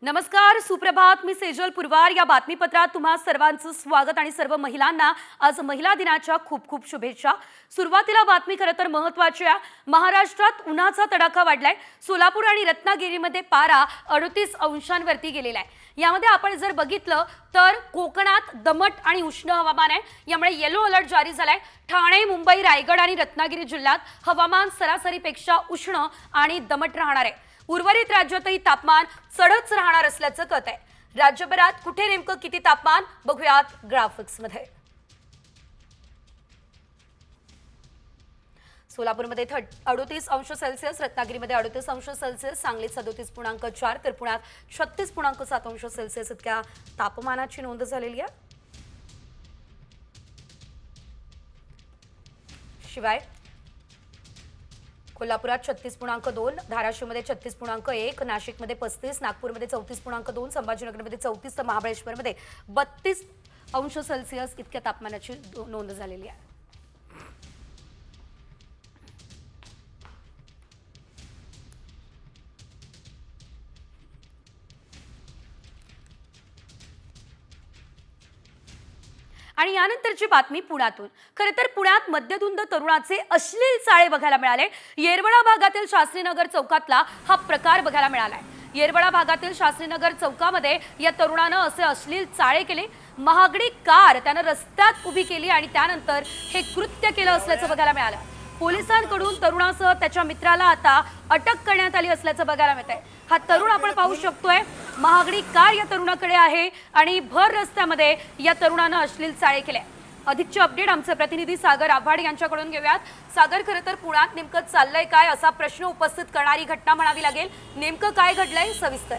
नमस्कार, सुप्रभात. मी सेजल पुरवार. या बातमीपत्रात तुम्हा सर्वांचं स्वागत आणि सर्व महिलांना आज महिला दिनाच्या खूप खूप शुभेच्छा. सुरुवातीला बातमी खरं तर महत्त्वाची आहे. महाराष्ट्रात उन्हाचा तडाखा वाढलाय. सोलापूर आणि रत्नागिरीमध्ये पारा 38 अंशांवरती गेलेला आहे. यामध्ये आपण जर बघितलं तर कोकणात दमट आणि उष्ण हवामान आहे. यामुळे येलो अलर्ट जारी झालाय. ठाणे, मुंबई, रायगड आणि रत्नागिरी जिल्ह्यात हवामान सरासरीपेक्षा उष्ण आणि दमट राहणार आहे. उर्वरित राज्यातही तापमान चढच राहणार असल्याचं कळत आहे. राज्यभरात कुठे नेमकं किती तापमान बघूयात ग्राफिक्स मध्ये. सोलापूरमध्ये 38 अंश सेल्सिअस, रत्नागिरीमध्ये 38 अंश सेल्सिअस, सांगलीत 37.4 तर पुण्यात 36.7 अंश सेल्सिअस इतक्या तापमानाची नोंद झालेली आहे. शिवाय कोल्हापुरात 36.2, धाराशिवमध्ये 36.1, नाशिकमध्ये 35, नागपूरमध्ये 34.2, संभाजीनगरमध्ये 34 तर महाबळेश्वरमध्ये 32 अंश सेल्सिअस इतक्या तापमानाची नोंद झालेली आहे. आणि यानंतरची बातमी पुण्यातून. खरं तर पुण्यात मध्यधुंद तरुणाचे अश्लील चाळे बघायला मिळाले. येरवडा भागातील शास्त्रीनगर चौकातला हा प्रकार बघायला मिळालाय. येरवडा भागातील शास्त्रीनगर चौकामध्ये या तरुणानं असे अश्लील चाळे केले. महागडी कार त्यानं रस्त्यात उभी केली आणि त्यानंतर हे कृत्य केलं असल्याचं बघायला मिळालं. पोलिसांकडून तरुणासह त्याच्या मित्राला आता अटक करण्यात आली असल्याचं बघायला मिळतंय. हा तरुण आपण पाहू शकतोय. महागडी कार या तरुणाकडे आहे आणि भर रस्त्यामध्ये या तरुणानं अश्लील चाळे केले. अधिकचे अपडेट आमचे प्रतिनिधी सागर आव्हाड यांच्याकडून घेऊयात. सागर, खरं तर पुण्यात नेमकं चाललंय काय असा प्रश्न उपस्थित करणारी घटना म्हणावी लागेल. नेमकं काय घडलंय सविस्तर?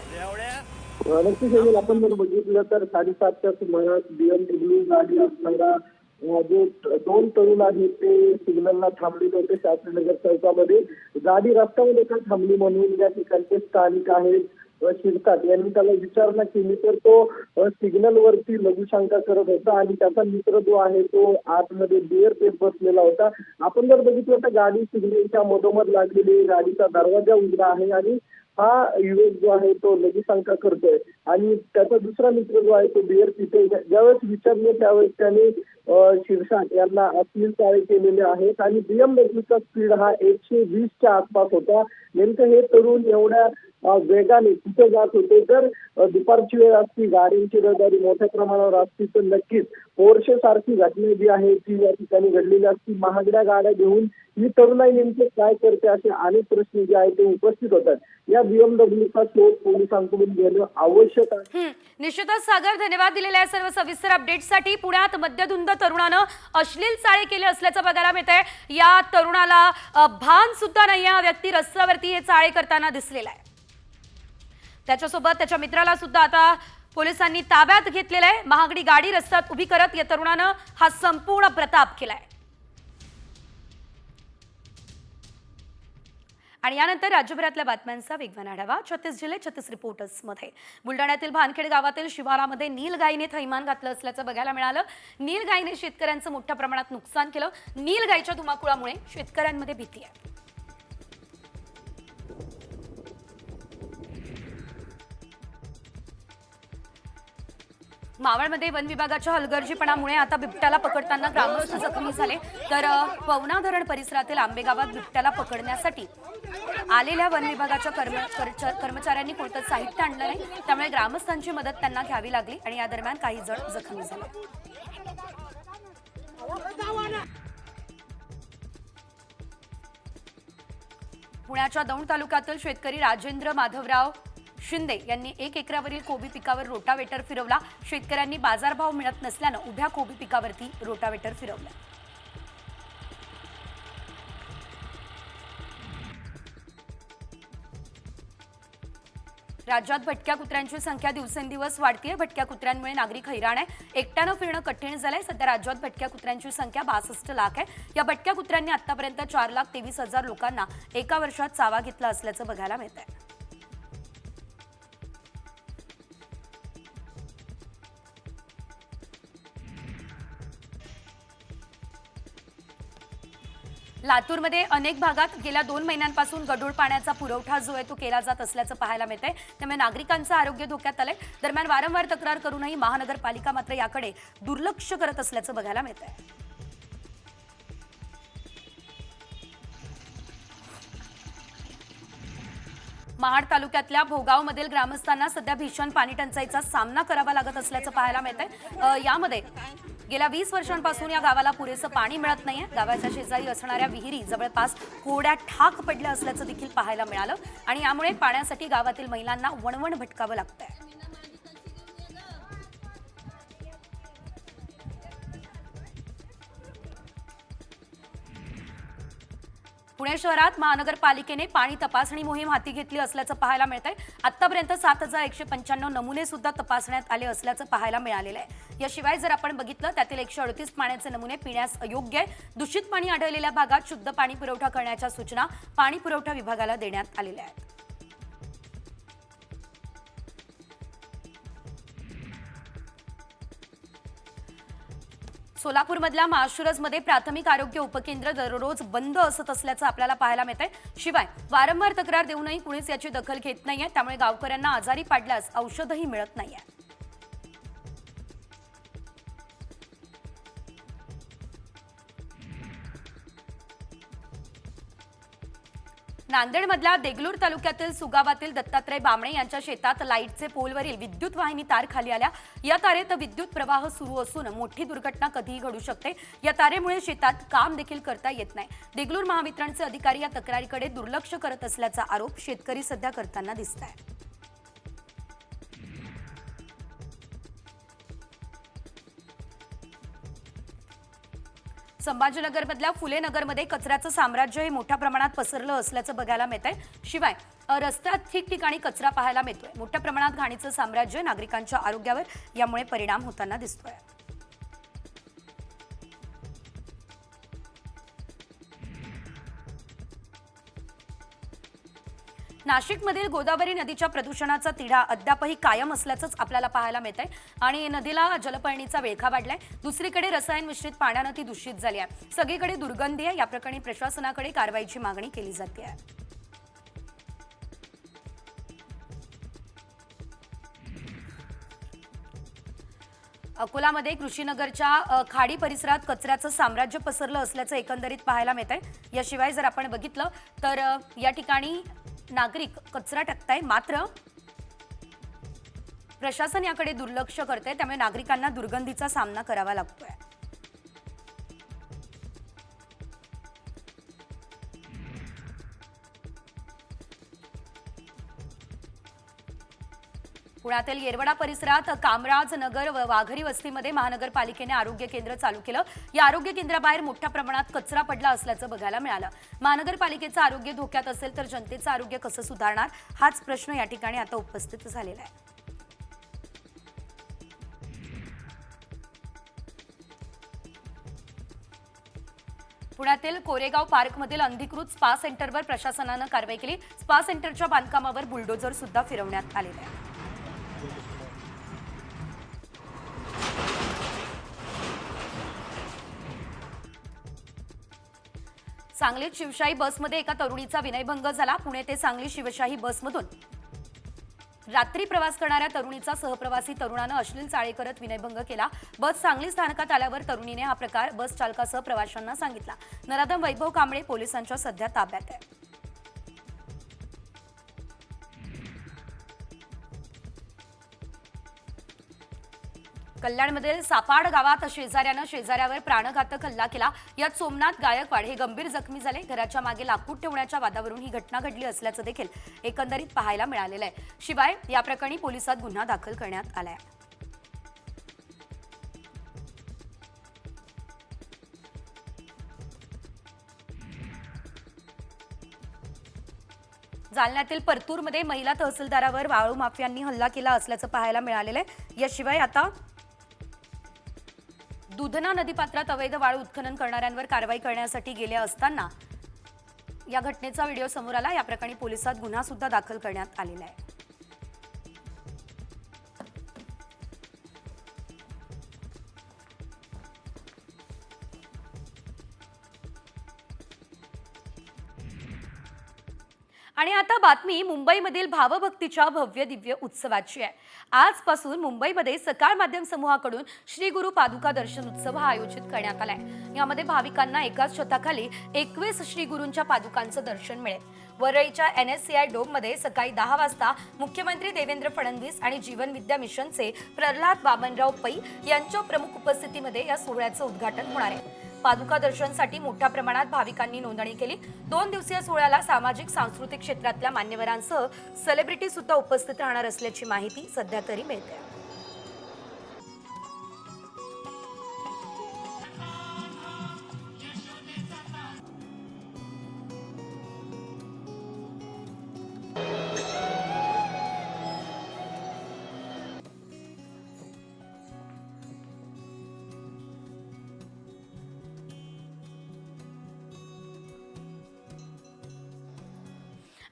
नक्कीच आपण जर बघितलं तर 7:30च्या सुमारास BMW गाडी असणारा जे दोन तरुण आहेत ते सिग्नलला थांबलेले होते शास्त्रीनगर चौकामध्ये. गाडी रस्त्यामध्ये का थांबली म्हणून या ठिकाणचे स्थानिक आहेत शिरतात यांनी त्याला विचारणा केली तर तो सिग्नल वरती लघुशंका करत होता आणि त्याचा मित्र जो आहे तो आतमध्ये बिअर पेट बसलेला होता. आपण जर बघितलं तर गाडी सिग्नलच्या मधोमध लागलेली, गाडीचा दरवाजा उघडा आहे आणि हा युवक जो आहे तो लघुशंका करतोय आणि त्याचा दुसरा मित्र जो आहे तो बिअर पितोय. ज्यावेळेस विचारले त्यावेळेस त्याने शिरसाट यांना अश्लील चाळे केलेले आहेत आणि BMWचा स्पीड हा 120च्या आसपास होता. नेमकं हे तरुण एवढ्या वेगाने कुठे जात होते. जर दुपारची वेळ असती, गाड्यांची रहदारी मोठ्या प्रमाणावर असती तर नक्कीच पोर्शे सारखी घटना जी आहे ती या ठिकाणी घडलेली असती. महागड्या गाड्या घेऊन ही तरुणाई नेमके काय करते असे अनेक प्रश्न जे आहेत ते उपस्थित होतात. या BMWचा शोध पोलिसांकडून घेणं आवश्यक आहे. निश्चितच सागर, धन्यवाद दिलेल्या सर्व सविस्तर अपडेट्ससाठी. पुण्यात मध्यधुंद तरुणानं अश्लील चाळे केले असल्याचं बघायला मिळतंय. या तरुणाला भान सुद्धा नाही. हा व्यक्ती रस्त्यावरती हे चाळे करताना दिसलेला आहे. त्याच्यासोबत त्याच्या मित्राला सुद्धा आता पोलिसांनी ताब्यात घेतलेलं आहे. महागडी गाडी रस्त्यात उभी करत या तरुणानं हा संपूर्ण प्रताप केलाय. आणि यानंतर राज्यभरातल्या बातम्यांचा वेगवान आढावा 36 जिल्हे 36 रिपोर्टर्स मध्ये. बुलढाण्यातील भानखेड गावातील शिवारामध्ये नीलगाईने थैमान घातलं असल्याचं बघायला मिळालं. नीलगाईने शेतकऱ्यांचं मोठ्या प्रमाणात नुकसान केलं. नीलगाईच्या धुमाकुळामुळे शेतकऱ्यांमध्ये भीती आहे. मावळमध्ये वन विभागाच्या हलगर्जीपणामुळे आता बिबट्याला पकडताना ग्रामस्थ जखमी झाले. तर पवना धरण परिसरातील आंबेगावात बिबट्याला पकडण्यासाठी आलेल्या वन विभागाच्या कर्मचाऱ्यांनी कोणतं साहित्य आणलं नाही. त्यामुळे ग्रामस्थांची मदत त्यांना घ्यावी लागली आणि या दरम्यान काही जण जखमी झाले. पुण्याच्या दौंड तालुक्यातील शेतकरी राजेंद्र माधवराव शिंदे यांनी 1 एकरावरील कोबी पिकावर रोटावेटर फिरवला. शेतकऱ्यांनी बाजारभाव मिळत नसल्यानं उभ्या कोबी पिकावरती रोटावेटर फिरवलं. राज्यात भटक्या कुत्र्यांची संख्या दिवसेंदिवस वाढतीये. भटक्या कुत्र्यांमुळे नागरिक हैराण आहे. एकट्यानं फिरणं कठीण झालंय. सध्या राज्यात भटक्या कुत्र्यांची संख्या 62 लाख आहे. या भटक्या कुत्र्यांनी आतापर्यंत 4,23,000 लोकांना एका वर्षात चावा घेतला असल्याचं बघायला मिळतंय. लातूरमध्ये अनेक भागात गेल्या 2 महिन्यांपासून गढूळ पाण्याचा पुरवठा जो आहे तो केला जात असल्याचं पाहायला मिळतंय। त्यामुळे नागरिकांचं आरोग्य धोक्यात आलंय। दरम्यान वारंवार तक्रार करूनही महानगरपालिका मात्र याकडे दुर्लक्ष करत असल्याचं बघायला मिळतंय। महाड तालुक्यातल्या भोगावमधील ग्रामस्थांना सध्या भीषण पाणी टंचाईचा सामना करावा लागत असल्याचं पाहायला मिळतंय। यामध्ये गेल्या 20 वर्षांपासून या गावाला पुरेसं पाणी मिळत नाहीये। गावाच्या शेजारी असणाऱ्या विहिरी जवळपास कोरड्या ठाक पडल्या असल्याचं देखील पाहायला मिळालं आणि यामुळे पाण्यासाठी गावातील महिलांना वणवण भटकावं लागतंय। पुणे शहरात महानगरपालिकेने पाणी तपासणी मोहीम हाती घेतली असल्याचं पाहायला मिळतंय। आतापर्यंत 7195 नमुने सुद्धा तपासण्यात आले असल्याचं पाहायला मिळालेलं आहे। याशिवाय जर आपण बघितलं त्यातील 138 पाण्याचे नमुने पिण्यास अयोग्य आहे। दूषित पाणी आढळलेल्या भागात शुद्ध पाणी पुरवठा करण्याच्या सूचना पाणी पुरवठा विभागाला देण्यात आलेल्या आहेत। सोलापूरमधल्या माळशिरसमध्ये प्राथमिक आरोग्य उपकेंद्र दररोज बंद असत असल्याचं आपल्याला पाहायला मिळतंय। शिवाय वारंवार तक्रार देऊनही कुणीच याची दखल घेत नाहीये। त्यामुळे गावकऱ्यांना आजारी पडल्यास औषधही मिळत नाहीये। नांदेडमधल्या देगलूर तालुक्यातील सुगावातील दत्तात्रय बामणे यांच्या शेतात लाईटचे पोलवरील विद्युत वाहिनी तार खाली आल्या। या तारेत विद्युत प्रवाह सुरू असून मोठी दुर्घटना कधीही घडू शकते। या तारेमुळे शेतात काम देखील करता येत नाही। देगलूर महावितरणचे अधिकारी या तक्रारीकडे दुर्लक्ष करत असल्याचा आरोप शेतकरी सध्या करताना दिसतायत। संभाजीनगरमधल्या फुले नगरमध्ये कचऱ्याचं साम्राज्य हे मोठ्या प्रमाणात पसरलं असल्याचं बघायला मिळतंय। शिवाय रस्त्यात ठिकठिकाणी कचरा पाहायला मिळतोय। मोठ्या प्रमाणात घाणीचं साम्राज्य नागरिकांच्या आरोग्यावर यामुळे परिणाम होताना दिसतोय। नाशिकमधील गोदावरी नदीच्या प्रदूषणाचा तिढा अद्यापही कायम असल्याचंच आपल्याला पाहायला मिळतंय आणि नदीला जलपर्णीचा विळखा वाढलाय। दुसरीकडे रसायन मिश्रित पाण्यानं ती दूषित झाली आहे। सगळीकडे दुर्गंधी आहे। या प्रकरणी प्रशासनाकडे कारवाईची मागणी केली जाते आहे। अकोलामध्ये कृषीनगरच्या खाडी परिसरात कचऱ्याचं साम्राज्य पसरलं असल्याचं एकंदरीत पाहायला मिळतंय। याशिवाय जर आपण बघितलं तर या ठिकाणी नागरिक कचरा टाकताय, मात्र प्रशासन याकडे दुर्लक्ष करते। त्यामुळे नागरिकांना दुर्गंधीचा सामना करावा लागतोय। पुण्यातील येरवडा परिसरात कामराज नगर व वाघरी वस्तीमध्ये महानगरपालिकेने आरोग्य केंद्र चालू केलं। या आरोग्य केंद्राबाहेर मोठ्या प्रमाणात कचरा पडला असल्याचं बघायला मिळालं। महानगरपालिकेचं आरोग्य धोक्यात असेल तर जनतेचं आरोग्य कसं सुधारणार हाच प्रश्न या ठिकाणी आता उपस्थित झालेला आहे। पुण्यातील कोरेगाव पार्कमधील अनधिकृत स्पा सेंटरवर प्रशासनानं कारवाई केली। स्पा सेंटरच्या बांधकामावर बुलडोझर सुद्धा फिरवण्यात आलेला आहे। सांगलीत शिवशाही बसमध्ये एका तरुणीचा विनयभंग झाला। पुणे ते सांगली शिवशाही बसमधून रात्री प्रवास करणाऱ्या तरुणीचा सहप्रवासी तरुणानं अश्लील चाळे करत विनयभंग केला। बस सांगली स्थानकात आल्यावर तरुणीने हा प्रकार बस चालकासह प्रवाशांना सांगितला। नराधम वैभव कांबळे पोलिसांच्या सध्या ताब्यात आहे। कल्याणमधील सापाड गावात शेजाऱ्यानं शेजाऱ्यावर प्राणघातक हल्ला केला। यात सोमनाथ गायकवाड हे गंभीर जखमी झाले। घराच्या मागे लाकूड ठेवण्याच्या वादावरून ही घटना घडली असल्याचं देखील एकंदरीत पाहायला मिळालेलं आहे। शिवाय या प्रकरणी पोलिसात गुन्हा दाखल करण्यात आलाय। जालन्यातील परतूरमध्ये महिला तहसीलदारावर वाळू माफियांनी हल्ला केला असल्याचं पाहायला मिळालेलं आहे। याशिवाय आता दुधना नदीपात्रात अवैध वाळू उत्खनन करणाऱ्यांवर कारवाई करण्यासाठी गेले असताना या घटनेचा व्हिडिओ समोर आला। या प्रकरणी पोलिसात गुन्हा सुद्धा दाखल करण्यात आलेला आहे। आणि आता बातमी मुंबईमधील भावभक्तीच्या भव्य दिव्य उत्सवाची आहे। आजपासून मुंबईमध्ये सकाळ माध्यम समूहाकडून श्री गुरु पादुका दर्शन उत्सव हा आयोजित करण्यात आलाय। यामध्ये भाविकांना एकाच छताखाली 21 श्री गुरूंच्या पादुकांचं दर्शन मिळेल। वरळीच्या NSCI डोममध्ये सकाळी 10 वाजता मुख्यमंत्री देवेंद्र फडणवीस आणि जीवन विद्या मिशनचे प्रल्हाद वामनराव पै यांच्या प्रमुख उपस्थितीमध्ये या सोहळ्याचं उद्घाटन होणार आहे। पादुका दर्शनासाठी मोठ्या प्रमाणात भाविकांनी नोंदणी केली। 2 दिवसीय सोहळ्याला सामाजिक सांस्कृतिक क्षेत्रातल्या मान्यवरांसह सेलिब्रिटी सुद्धा उपस्थित राहणार असल्याची माहिती सध्या तरी मिळते।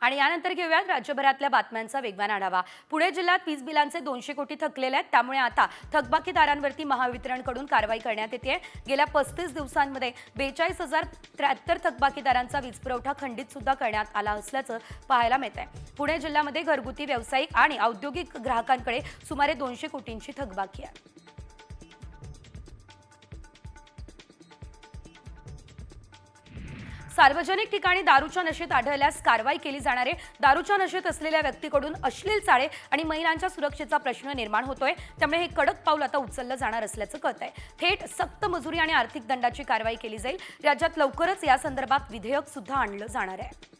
आणि यानंतर घेऊयात राज्यभरातल्या बातम्यांचा वेगवान आढावा। पुणे जिल्ह्यात वीज बिलांचे 200 कोटी थकलेले आहेत, त्यामुळे आता थकबाकीदारांवरती महावितरणकडून कारवाई करण्यात येते। गेल्या 35 दिवसांमध्ये 42,073 थकबाकीदारांचा वीज पुरवठा खंडित सुद्धा करण्यात आला असल्याचं पाहायला मिळतंय। पुणे जिल्ह्यामध्ये घरगुती, व्यावसायिक आणि औद्योगिक ग्राहकांकडे सुमारे 200 कोटींची थकबाकी आहे। सार्वजनिक ठिकाणी दारूच्या नशेत आढळल्यास कारवाई केली जाणार आहे। दारूच्या नशेत असलेल्या व्यक्तीकडून अश्लील चाळे आणि महिलांच्या सुरक्षेचा प्रश्न निर्माण होतोय, त्यामुळे हे कडक पाऊल आता उचललं जाणार असल्याचं कळतंय। थेट सक्त मजुरी आणि आर्थिक दंडाची कारवाई केली जाईल। राज्यात लवकरच या संदर्भात विधेयक सुद्धा आणलं जाणार आहे।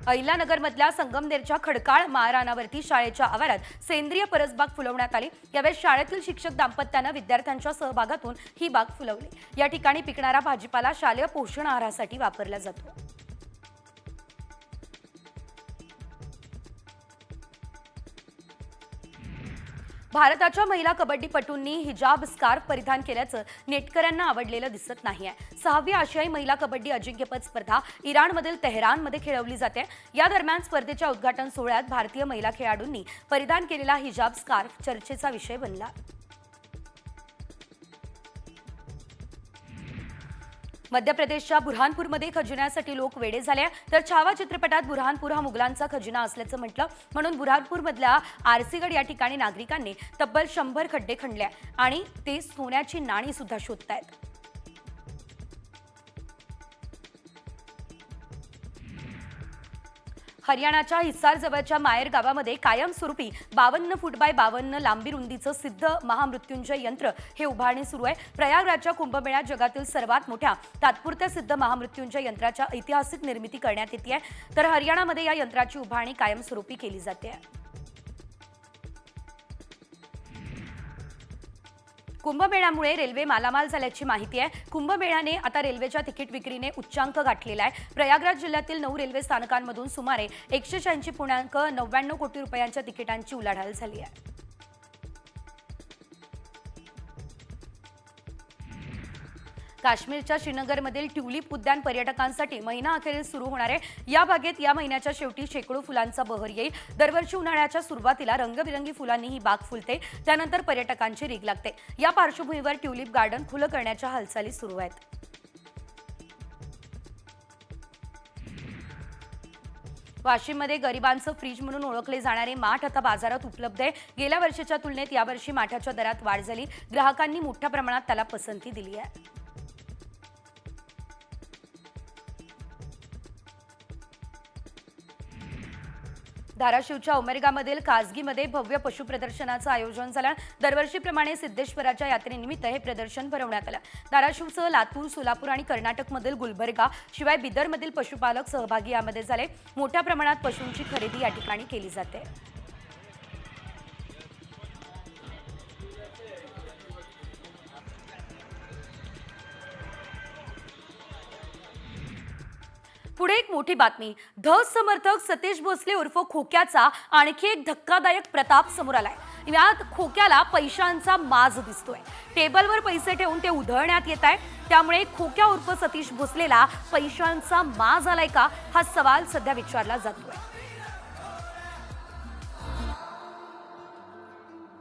अहिल्यानगरमधल्या संगमनेरच्या खडकाळ माळरानावरती शाळेच्या आवारात सेंद्रिय परसबाग फुलवण्यात आली। यावेळी शाळेतील शिक्षक दाम्पत्यानं विद्यार्थ्यांच्या सहभागातून ही बाग फुलवली। या ठिकाणी पिकणारा भाजीपाला शालेय पोषण आहारासाठी वापरला जातो। भारताच्या महिला कबड्डीपटूंनी हिजाब स्कार्फ परिधान केल्याचं नेटकऱ्यांना आवडलेलं दिसत नाहीये। 6वी आशियाई महिला कबड्डी अजिंक्यपद स्पर्धा इराणमधील तेहरानमध्ये खेळवली जाते। या दरम्यान स्पर्धेच्या उद्घाटन सोहळ्यात भारतीय महिला खेळाडूंनी परिधान केलेला हिजाब स्कार्फ चर्चेचा विषय बनला। मध्य प्रदेशच्या बुरहानपूरमध्ये खजिन्यासाठी लोक वेडे झाले, तर छावा चित्रपटात बुरहानपूर हा मुघलांचा खजिना असल्याचं म्हटलं, म्हणून बुरहानपूरमधल्या आरसीगड या ठिकाणी नागरिकांनी तब्बल 100 खड्डे खणले आणि ते सोन्याची नाणी सुद्धा शोधतायत। हरियाणाच्या हिसार जवळच्या मायर गावामध्ये कायमस्वरूपी 52 फूट बाय 52 लांबी रुंदीचं सिद्ध महामृत्युंजय यंत्र हे उभारणी सुरू आहे। प्रयागराजच्या कुंभमेळ्यात जगातील सर्वात मोठ्या तात्पुरत्या सिद्ध महामृत्युंजय यंत्राच्या ऐतिहासिक निर्मिती करण्यात येते, तर हरियाणामध्ये या यंत्राची उभारणी कायमस्वरूपी केली जाते। कुंभमेळ्यामुळे रेल्वे मालामाल झाल्याची माहिती आहे। कुंभमेळ्याने आता रेल्वेच्या तिकीट विक्रीने उच्चांक गाठलेला आहे। प्रयागराज जिल्ह्यातील 9 रेल्वे स्थानकांमधून सुमारे 186.99 कोटी रुपयांच्या तिकिटांची उलाढाल झाली आहे। काश्मीरच्या श्रीनगरमधील ट्युलिप उद्यान पर्यटकांसाठी महिना अखेरीस सुरू होणार आहे। या बागेत या महिन्याच्या शेवटी शेकडो फुलांचा बहर येईल। दरवर्षी उन्हाळ्याच्या सुरुवातीला रंगबिरंगी फुलांनी ही बाग फुलते, त्यानंतर पर्यटकांची रीघ लागते। या पार्श्वभूमीवर ट्युलिप गार्डन खुलं करण्याच्या हालचाली सुरू आहेत। वाशिममध्ये गरिबांचं फ्रीज म्हणून ओळखले जाणारे माठ आता बाजारात उपलब्ध आहे। गेल्या वर्षीच्या तुलनेत यावर्षी माठाच्या दरात वाढ झाली। ग्राहकांनी मोठ्या प्रमाणात त्याला पसंती दिली आहे। धाराशिवच्या उमेरगामधील कासगीमध्ये भव्य पशु प्रदर्शनाचं आयोजन झालं। दरवर्षीप्रमाणे सिद्धेश्वराच्या यात्रेनिमित्त हे प्रदर्शन भरवण्यात आलं। धाराशिवसह लातूर, सोलापूर आणि कर्नाटकमधील गुलबर्गा शिवाय बिदरमधील पशुपालक सहभागी यामध्ये झाले। मोठ्या प्रमाणात पशूंची खरेदी या ठिकाणी केली जाते। पुढे एक मोठी बातमी। धस समर्थक सतीश भोसले उर्फ खोक्याचा आणखी एक धक्कादायक प्रताप समोर आलाय। यात खोक्याला पैशांचा माज दिसतोय। टेबलवर पैसे ठेवून ते उधळण्यात येत आहे, त्यामुळे खोक्या उर्फ सतीश भोसलेला पैशांचा माज आलाय का, हा सवाल सध्या विचारला जातोय।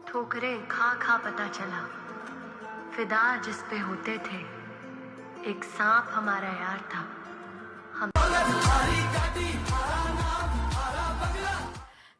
ठोकरे खा खा पता चला, फिदा जिस पे होते थे एक सांप हमारा यार था।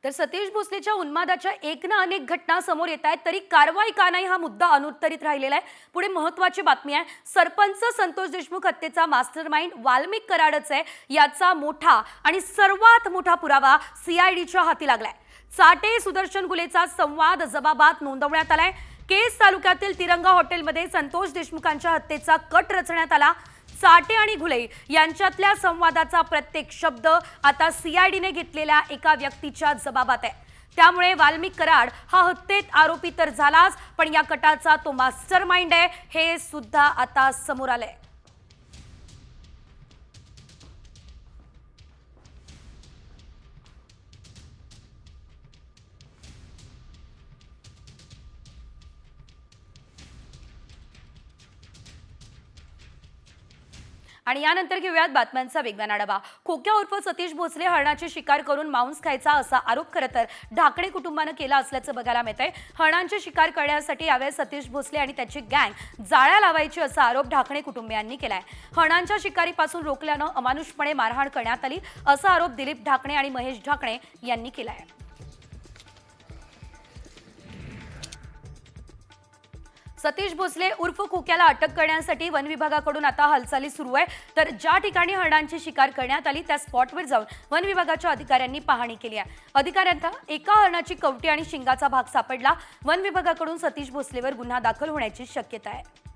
तर सतीश भोसलेच्या उन्मादाच्या एक ना अनेक घटना समोर येत आहेत, तरी कारवाई का नाही हा मुद्दा अनुत्तरित राहिलेला आहे. पुढे महत्त्वाची बातमी आहे. सरपंच संतोष देशमुख हत्येचा मास्टरमाइंड वाल्मिक कराडच आहे, याचा मोठा आणि सर्वात मोठा पुरावा सीआयडीच्या हाती लागलाय. चाटे सुदर्शन गुलेचा संवाद जबाबात नोंदवण्यात आलाय. केस तालुक्यातील तिरंगा हॉटेलमध्ये संतोष देशमुखांच्या हत्येचा कट रचण्यात आला. चाटे आणि घुले यांच्यातल्या संवादाचा प्रत्येक शब्द आता सीआयडीने घेतलेल्या एका व्यक्तीच्या जबाबात आहे. त्यामुळे वाल्मिक कराड हा हत्येत आरोपी तर झालाच, पण या कटाचा तो मास्टरमाइंड आहे हे सुद्धा आता समोर आलंय. आणि यानंतर घेऊयात बातम्यांचा वेगवान आढावा. खोक्या उर्फ सतीश भोसले हरणाची शिकार करून मांस खायचा असा आरोप खरं तर ढाकणे कुटुंबानं केला असल्याचं बघायला मिळतंय. हरणांची शिकार करण्यासाठी यावेळेस सतीश भोसले आणि त्याची गँग जाळ्या लावायची असा आरोप ढाकणे कुटुंबियांनी केलाय. हरणांच्या शिकारीपासून रोखल्यानं अमानुषपणे मारहाण करण्यात आली असा आरोप दिलीप ढाकणे आणि महेश ढाकणे यांनी केलाय. सतीश भोसले उर्फ खोक्याला अटक करण्यासाठी वन विभागाकडून आता हालचाली सुरू आहे. तर ज्या ठिकाणी हरणांची शिकार करण्यात आली त्या स्पॉटवर जाऊन वन विभागाच्या अधिकाऱ्यांनी पाहणी केली आहे. अधिकाऱ्यांना एका हरणाची कवटी आणि शिंगाचा भाग सापडला. वन विभागाकडून सतीश भोसलेवर गुन्हा दाखल होण्याची शक्यता आहे.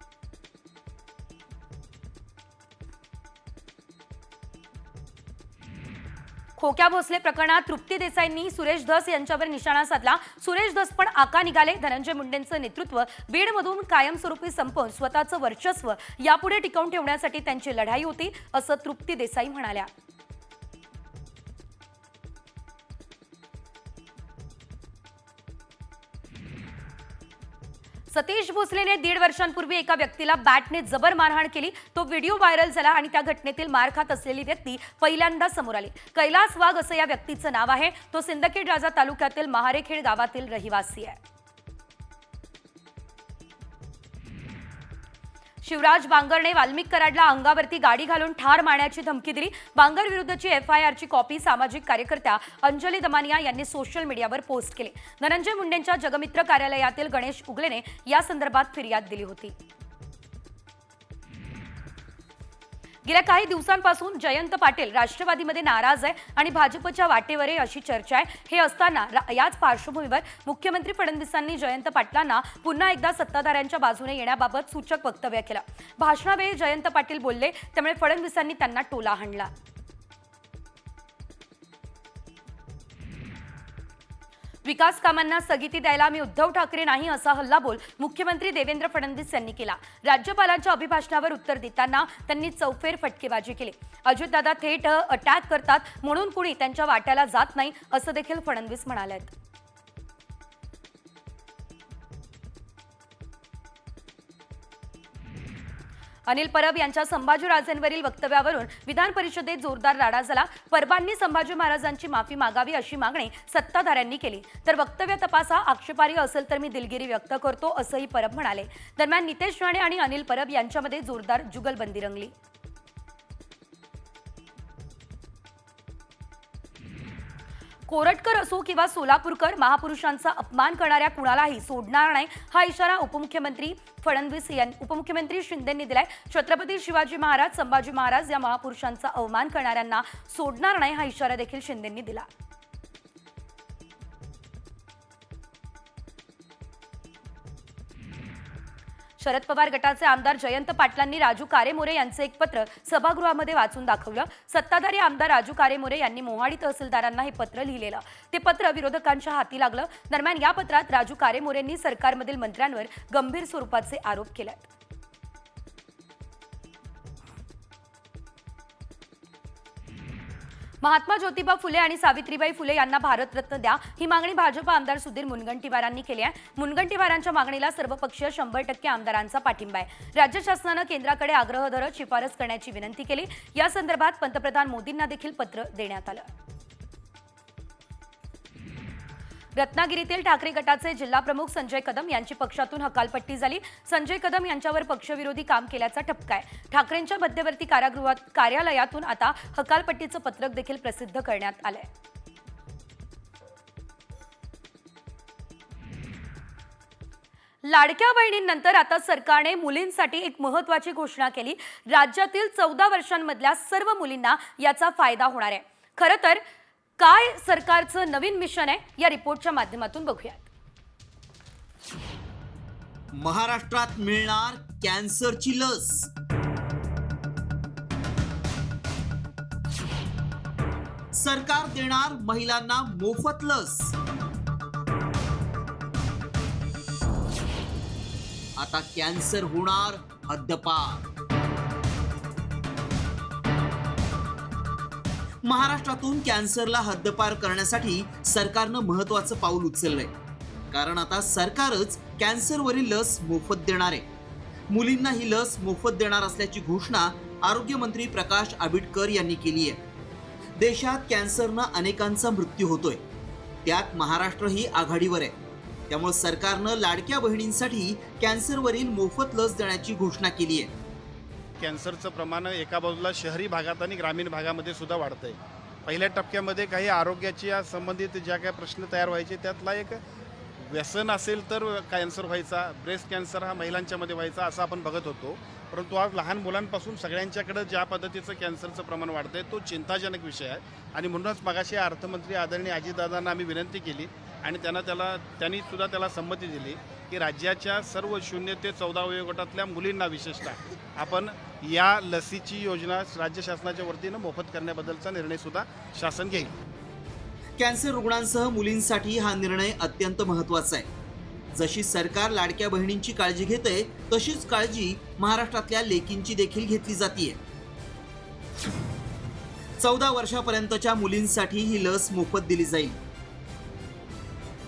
खोक्या भोसले प्रकरणात तृप्ती देसाईंनी सुरेश धस यांच्यावर निशाणा साधला. सुरेश धस पण आका निघाले. धनंजय मुंडेंचं नेतृत्व बीडमधून कायमस्वरूपी संपवून स्वतःचं वर्चस्व यापुढे टिकवून ठेवण्यासाठी त्यांची लढाई होती असं तृप्ती देसाई म्हणाल्या. सतीश भोसलेने 1.5 वर्षांपूर्वी एका व्यक्तीला बॅटने जबर मारहाण केली. तो व्हिडिओ व्हायरल झाला आणि त्या घटनेतील मार खात असलेली व्यक्ती पहिल्यांदा समोर आली. कैलास वाघ असं या व्यक्तीचं नाव आहे. तो सिंदखेड राजा तालुक्यातील महारेखेड गावातील रहिवासी आहे. शिवराज बांगरने वाल्मिक कराडला अंगावरती गाडी घालून ठार मारण्याची धमकी दिली. बांगर विरुद्धची FIRची कॉपी सामाजिक कार्यकर्त्या अंजली दमानिया यांनी सोशल मीडियावर पोस्ट केली. धनंजय मुंडेंच्या जगमित्र कार्यालयातील गणेश उगलेने या संदर्भात फिर्याद दिली होती. गेल्या काही दिवसांपासून जयंत पाटील राष्ट्रवादीमध्ये नाराज आहे आणि भाजपच्या वाटेवर आहे अशी चर्चा आहे. हे असताना याच पार्श्वभूमीवर मुख्यमंत्री फडणवीसांनी जयंत पाटलांना पुन्हा एकदा सत्ताधाऱ्यांच्या बाजूने येण्याबाबत सूचक वक्तव्य केलं. भाषणावेळी जयंत पाटील बोलले, त्यामुळे फडणवीसांनी त्यांना टोला हाणला. विकास कामांना स्थगिती द्यायला मी उद्धव ठाकरे नाही असा हल्लाबोल मुख्यमंत्री देवेंद्र फडणवीस यांनी केला. राज्यपालांच्या अभिभाषणावर उत्तर देताना त्यांनी चौफेर फटकेबाजी केली. अजितदादा थेट अटॅक करतात म्हणून कुणी त्यांच्या वाट्याला जात नाही असं देखील फडणवीस म्हणाले. अनिल परब यांच्या संभाजीराजेंवरील वक्तव्यावरून विधान परिषदेत जोरदार राडा झाला. परबांनी संभाजी महाराजांची माफी मागावी अशी मागणी सत्ताधाऱ्यांनी केली. तर वक्तव्य तपासा, आक्षेपार्ह असेल तर मी दिलगिरी व्यक्त करतो असंही परब म्हणाले. दरम्यान नितेश राणे आणि अनिल परब यांच्यामध्ये जोरदार जुगलबंदी रंगली. कोरटकर असो किंवा सोलापूरकर, महापुरुषांचा अपमान करणाऱ्या कुणालाही सोडणार नाही हा इशारा उपमुख्यमंत्री शिंदेंनी दिलाय. छत्रपती शिवाजी महाराज, संभाजी महाराज या महापुरुषांचा अवमान करणाऱ्यांना सोडणार नाही हा इशारा देखील शिंदेंनी दिला. शरद पवार गटाचे आमदार जयंत पाटलांनी राजू कारेमोरे यांचे एक पत्र सभागृहामध्ये वाचून दाखवलं. सत्ताधारी आमदार राजू कारेमोरे यांनी मोहाडी तहसीलदारांना हे पत्र लिहिलेलं. ते पत्र विरोधकांच्या हाती लागलं. दरम्यान या पत्रात राजू कारेमोरेंनी सरकारमधील मंत्र्यांवर गंभीर स्वरूपाचे आरोप केलेत. महात्मा ज्योतिबा फुले आणि सावित्रीबाई फुले यांना भारतरत्न द्या ही मागणी भाजप आमदार सुधीर मुनगंटीवारांनी केली आहे. मुनगंटीवारांच्या मागणीला सर्वपक्षीय 100% आमदारांचा पाठिंबा आहे. राज्य शासनानं केंद्राकडे आग्रह धरत शिफारस करण्याची विनंती केली. या संदर्भात पंतप्रधान मोदींना देखील पत्र देण्यात आलं. रत्नागिरीतील ठाकरे गटाचे जिल्हा प्रमुख संजय कदम यांची पक्षातून हकालपट्टी झाली. संजय कदम यांच्यावर पक्षविरोधी काम केल्याचा ठपका आहे. ठाकरेंच्या मध्यवर्ती कार्यालयातून आता हकालपट्टीचं पत्रक देखील प्रसिद्ध करण्यात आलंय. लाडक्या बहिणींनंतर आता सरकारने मुलींसाठी एक महत्त्वाची घोषणा केली. राज्यातील 14 वर्षांमधल्या सर्व मुलींना याचा फायदा होणार आहे. खरं तर काय सरकारचं नवीन मिशन आहे या रिपोर्टच्या माध्यमातून बघूयात. महाराष्ट्रात मिळणार कॅन्सरची लस. सरकार देणार महिलांना मोफत लस. आता कॅन्सर होणार हद्दपार. महाराष्ट्रातून कॅन्सरला हद्दपार करण्यासाठी सरकारनं महत्त्वाचं पाऊल उचललंय. कारण आता सरकारच कॅन्सरवरील लस मोफत देणार आहे. मुलींना ही लस मोफत देणार असल्याची घोषणा आरोग्यमंत्री प्रकाश आंबेडकर यांनी केली आहे. देशात कॅन्सरनं अनेकांचा मृत्यू होतोय, त्यात महाराष्ट्रही आघाडीवर आहे. त्यामुळे सरकारनं लाडक्या बहिणींसाठी कॅन्सरवरील मोफत लस देण्याची घोषणा केली आहे. कॅन्सरचं प्रमाण एका बाजूला शहरी भागात आणि ग्रामीण भागामध्ये सुद्धा वाढतंय. पहिल्या टप्प्यामध्ये काही आरोग्याच्या संबंधित ज्या काही प्रश्न तयार व्हायचे त्यातला एक व्यसन असेल तर कॅन्सर व्हायचा, ब्रेस्ट कॅन्सर हा महिलांच्यामध्ये व्हायचा असं आपण बघत होतो. परंतु आज लहान मुलांपासून सगळ्यांच्याकडे ज्या पद्धतीचं कॅन्सरचं प्रमाण वाढतंय तो चिंताजनक विषय आहे. आणि म्हणूनच मगाशी अर्थमंत्री आदरणीय अजितदादांना आम्ही विनंती केली आणि त्यांनी सुद्धा त्याला संमती दिली की राज्याच्या सर्व 0 ते 14 वयोगटातल्या मुलींना विशेषतः आपण या लसीची योजना राज्य शासनाच्या वतीनं मोफत करण्याबद्दलचा निर्णय सुद्धा शासन घेईल. कॅन्सर रुग्णांसह मुलींसाठी हा निर्णय अत्यंत महत्त्वाचा आहे. जशी सरकार लाडक्या बहिणींची काळजी घेते तशीच काळजी महाराष्ट्रातल्या लेकींची देखील घेतली जातीये. 14 वर्षापर्यंतच्या मुलींसाठी ही लस मोफत दिली जाईल.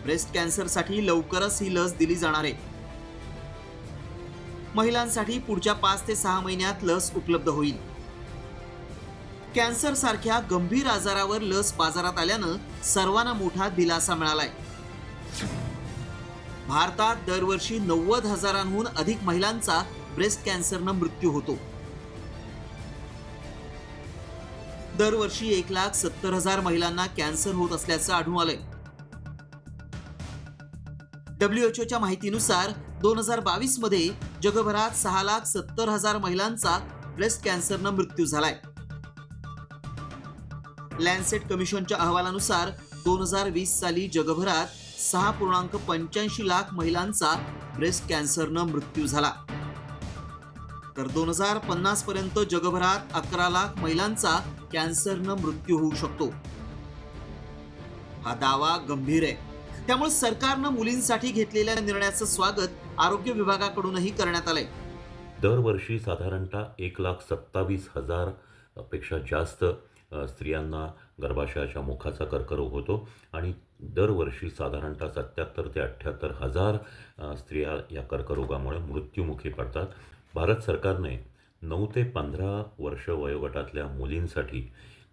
ब्रेस्ट कॅन्सरसाठी लवकरच ही लस दिली जाणार आहे. महिलांसाठी पुढच्या 5 ते 6 महिन्यात लस उपलब्ध होईल. कॅन्सर सारख्या गंभीर आजारावर लस बाजारात आल्यानं सर्वांना मोठा दिलासा मिळालाय. भारतात दरवर्षी 90,000हून अधिक महिलांचा ब्रेस्ट कॅन्सरनं मृत्यू होतो. दरवर्षी 1,70,000 महिलांना कॅन्सर होत असल्याचं आढळून आलंय. WHOच्या माहितीनुसार 2022 मध्ये जगभरात 6,70,000 महिलांचा ब्रेस्ट कॅन्सरनं मृत्यू झालाय. लॅन्सेट कमिशनच्या अहवालानुसार 2020 साली जगभरात 6.85 लाख महिलांचा ब्रेस्ट कॅन्सरनं मृत्यू झाला. तर 2050 पर्यंत जगभरात 11 लाख महिलांचा कॅन्सरनं मृत्यू होऊ शकतो. हा दावा गंभीर आहे. त्यामुळे सरकारनं मुलींसाठी घेतलेल्या निर्णयाचं स्वागत आरोग्य विभागाकडूनही करण्यात आलंय. दरवर्षी साधारणतः 1,27,000 पेक्षा जास्त स्त्रियांना गर्भाशयाच्या मुखाचा कर्करोग होतो आणि दरवर्षी साधारणतः 77 ते 78,000 स्त्रिया या कर्करोगामुळे मृत्युमुखी पडतात. भारत सरकारने 9 ते 15 वर्ष वयोगटातल्या मुलींसाठी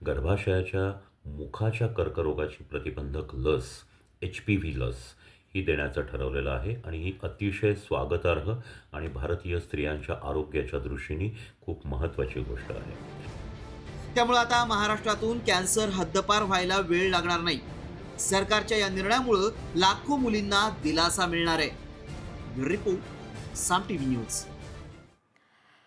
गर्भाशयाच्या मुखाच्या कर्करोगाची प्रतिबंधक लस HPV लस ही देण्याचं ठरवलेलं आहे आणि ही अतिशय स्वागतार्ह आणि भारतीय स्त्रियांच्या आरोग्याच्या दृष्टीने खूप महत्त्वाची गोष्ट आहे. त्यामुळे आता महाराष्ट्रातून कॅन्सर हद्दपार व्हायला वेळ लागणार नाही. सरकारच्या या निर्णयामुळे लाखो मुलींना दिलासा मिळणार आहे. रिपोर्ट साम TV न्यूज.